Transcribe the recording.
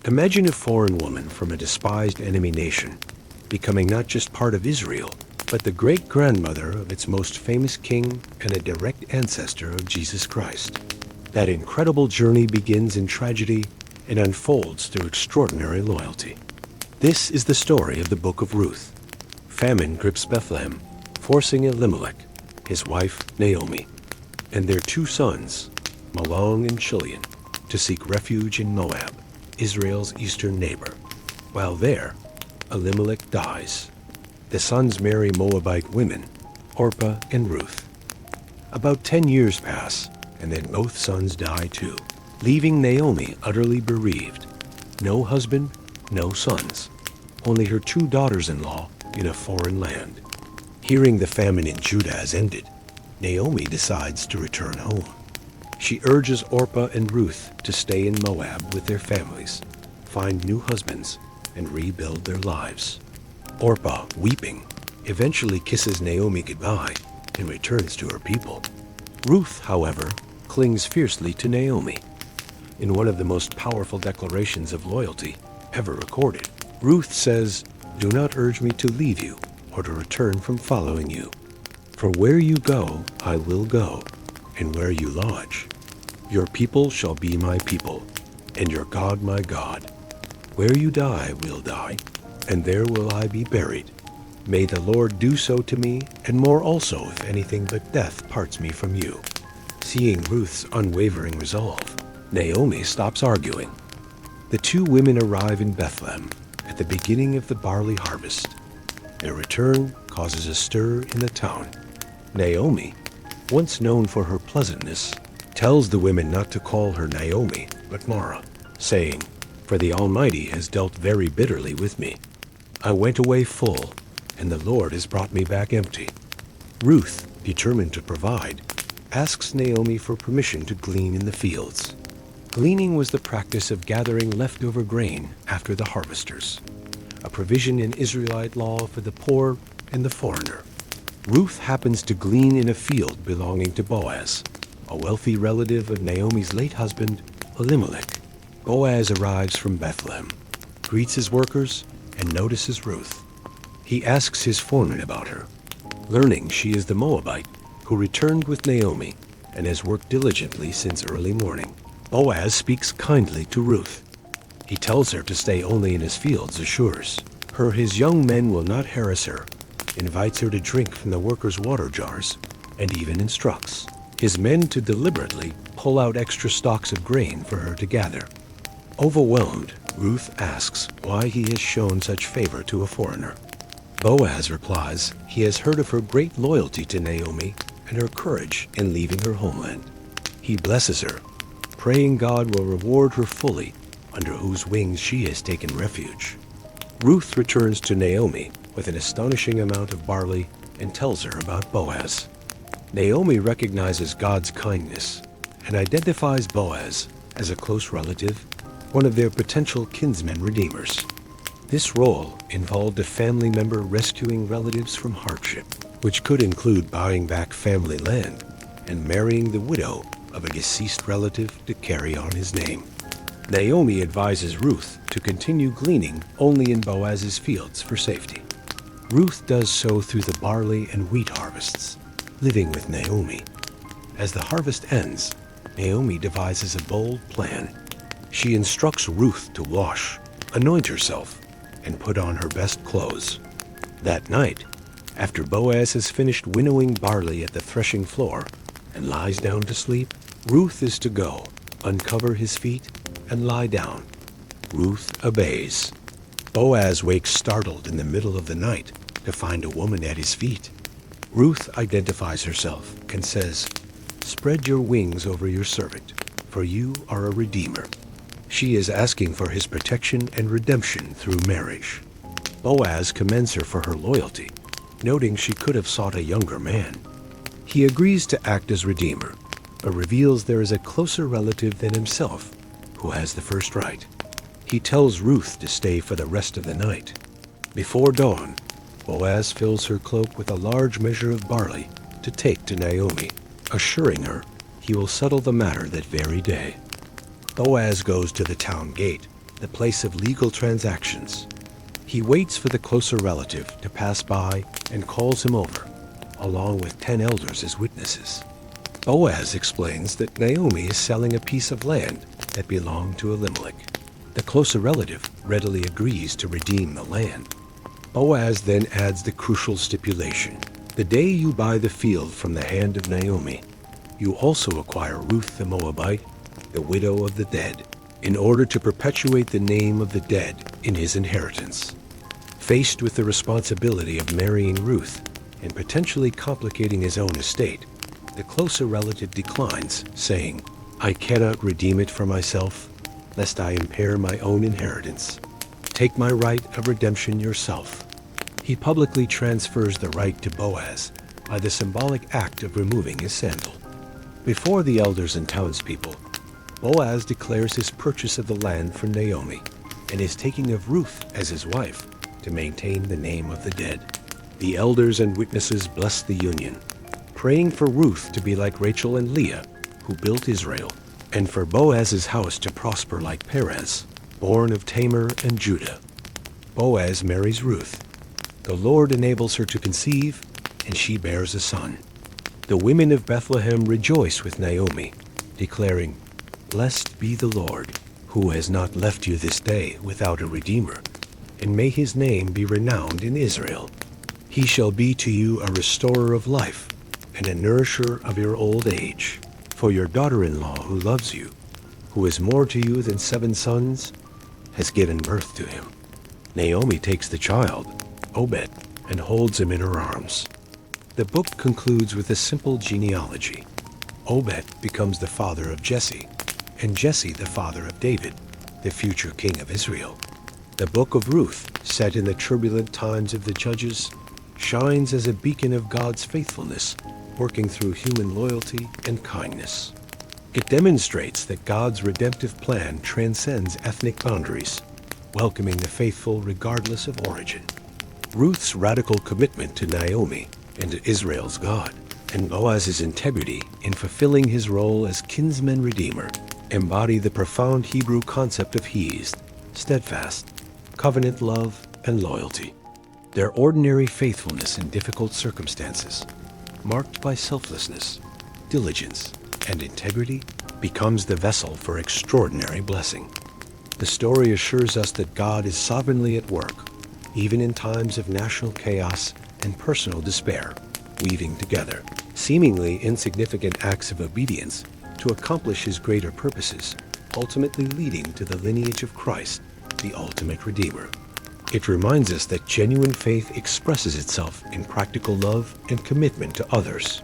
Imagine a foreign woman from a despised enemy nation becoming not just part of Israel, but the great-grandmother of its most famous king and a direct ancestor of Jesus Christ. That incredible journey begins in tragedy and unfolds through extraordinary loyalty. This is the story of the book of Ruth. Famine grips Bethlehem, forcing Elimelech, his wife Naomi, and their two sons, Mahlon and Chilion, to seek refuge in Moab, Israel's eastern neighbor. While there, Elimelech dies. The sons marry Moabite women, Orpah and Ruth. About 10 years pass, and then both sons die too, leaving Naomi utterly bereaved. No husband, no sons, only her two daughters-in-law in a foreign land. Hearing the famine in Judah has ended, Naomi decides to return home. She urges Orpah and Ruth to stay in Moab with their families, find new husbands, and rebuild their lives. Orpah, weeping, eventually kisses Naomi goodbye and returns to her people. Ruth, however, clings fiercely to Naomi. In one of the most powerful declarations of loyalty ever recorded, Ruth says, "Do not urge me to leave you or to return from following you. For where you go, I will go, and where you lodge. Your people shall be my people, and your God my God. Where you die, will die, and there will I be buried. May the Lord do so to me, and more also, if anything but death parts me from you." Seeing Ruth's unwavering resolve, Naomi stops arguing. The two women arrive in Bethlehem at the beginning of the barley harvest. Their return causes a stir in the town. Naomi, once known for her pleasantness, tells the women not to call her Naomi, but Mara, saying, "For the Almighty has dealt very bitterly with me. I went away full, and the Lord has brought me back empty." Ruth, determined to provide, asks Naomi for permission to glean in the fields. Gleaning was the practice of gathering leftover grain after the harvesters, a provision in Israelite law for the poor and the foreigner. Ruth happens to glean in a field belonging to Boaz, a wealthy relative of Naomi's late husband, Elimelech. Boaz arrives from Bethlehem, greets his workers, and notices Ruth. He asks his foreman about her, learning she is the Moabite who returned with Naomi and has worked diligently since early morning. Boaz speaks kindly to Ruth. He tells her to stay only in his fields, assures her his young men will not harass her, invites her to drink from the workers' water jars, and even instructs his men to deliberately pull out extra stalks of grain for her to gather. Overwhelmed, Ruth asks why he has shown such favor to a foreigner. Boaz replies he has heard of her great loyalty to Naomi and her courage in leaving her homeland. He blesses her, praying God will reward her fully, under whose wings she has taken refuge. Ruth returns to Naomi with an astonishing amount of barley and tells her about Boaz. Naomi recognizes God's kindness and identifies Boaz as a close relative, one of their potential kinsman-redeemers. This role involved a family member rescuing relatives from hardship, which could include buying back family land and marrying the widow of a deceased relative to carry on his name. Naomi advises Ruth to continue gleaning only in Boaz's fields for safety. Ruth does so through the barley and wheat harvests, living with Naomi. As the harvest ends, Naomi devises a bold plan. She instructs Ruth to wash, anoint herself, and put on her best clothes. That night, after Boaz has finished winnowing barley at the threshing floor and lies down to sleep, Ruth is to go, uncover his feet, and lie down. Ruth obeys. Boaz wakes startled in the middle of the night to find a woman at his feet. Ruth identifies herself and says, "Spread your wings over your servant, for you are a redeemer." She is asking for his protection and redemption through marriage. Boaz commends her for her loyalty, noting she could have sought a younger man. He agrees to act as redeemer, but reveals there is a closer relative than himself who has the first right. He tells Ruth to stay for the rest of the night. Before dawn, Boaz fills her cloak with a large measure of barley to take to Naomi, assuring her he will settle the matter that very day. Boaz goes to the town gate, the place of legal transactions. He waits for the closer relative to pass by and calls him over, along with 10 elders as witnesses. Boaz explains that Naomi is selling a piece of land that belonged to Elimelech. The closer relative readily agrees to redeem the land. Boaz then adds the crucial stipulation: the day you buy the field from the hand of Naomi, you also acquire Ruth the Moabite, the widow of the dead, in order to perpetuate the name of the dead in his inheritance. Faced with the responsibility of marrying Ruth and potentially complicating his own estate, the closer relative declines, saying, "I cannot redeem it for myself, lest I impair my own inheritance. Take my right of redemption yourself." He publicly transfers the right to Boaz by the symbolic act of removing his sandal. Before the elders and townspeople, Boaz declares his purchase of the land from Naomi and his taking of Ruth as his wife to maintain the name of the dead. The elders and witnesses bless the union, praying for Ruth to be like Rachel and Leah, who built Israel, and for Boaz's house to prosper like Perez, born of Tamar and Judah. Boaz marries Ruth. The Lord enables her to conceive, and she bears a son. The women of Bethlehem rejoice with Naomi, declaring, "Blessed be the Lord, who has not left you this day without a redeemer, and may his name be renowned in Israel. He shall be to you a restorer of life and a nourisher of your old age. For your daughter-in-law who loves you, who is more to you than 7 sons, has given birth to him." Naomi takes the child, Obed, and holds him in her arms. The book concludes with a simple genealogy. Obed becomes the father of Jesse, and Jesse the father of David, the future king of Israel. The book of Ruth, set in the turbulent times of the Judges, shines as a beacon of God's faithfulness, working through human loyalty and kindness. It demonstrates that God's redemptive plan transcends ethnic boundaries, welcoming the faithful regardless of origin. Ruth's radical commitment to Naomi and to Israel's God, and Boaz's integrity in fulfilling his role as kinsman-redeemer, embody the profound Hebrew concept of hesed, steadfast, covenant love, and loyalty. Their ordinary faithfulness in difficult circumstances, marked by selflessness, diligence, and integrity, becomes the vessel for extraordinary blessing. The story assures us that God is sovereignly at work, even in times of national chaos and personal despair, weaving together seemingly insignificant acts of obedience to accomplish his greater purposes, ultimately leading to the lineage of Christ, the ultimate Redeemer. It reminds us that genuine faith expresses itself in practical love and commitment to others,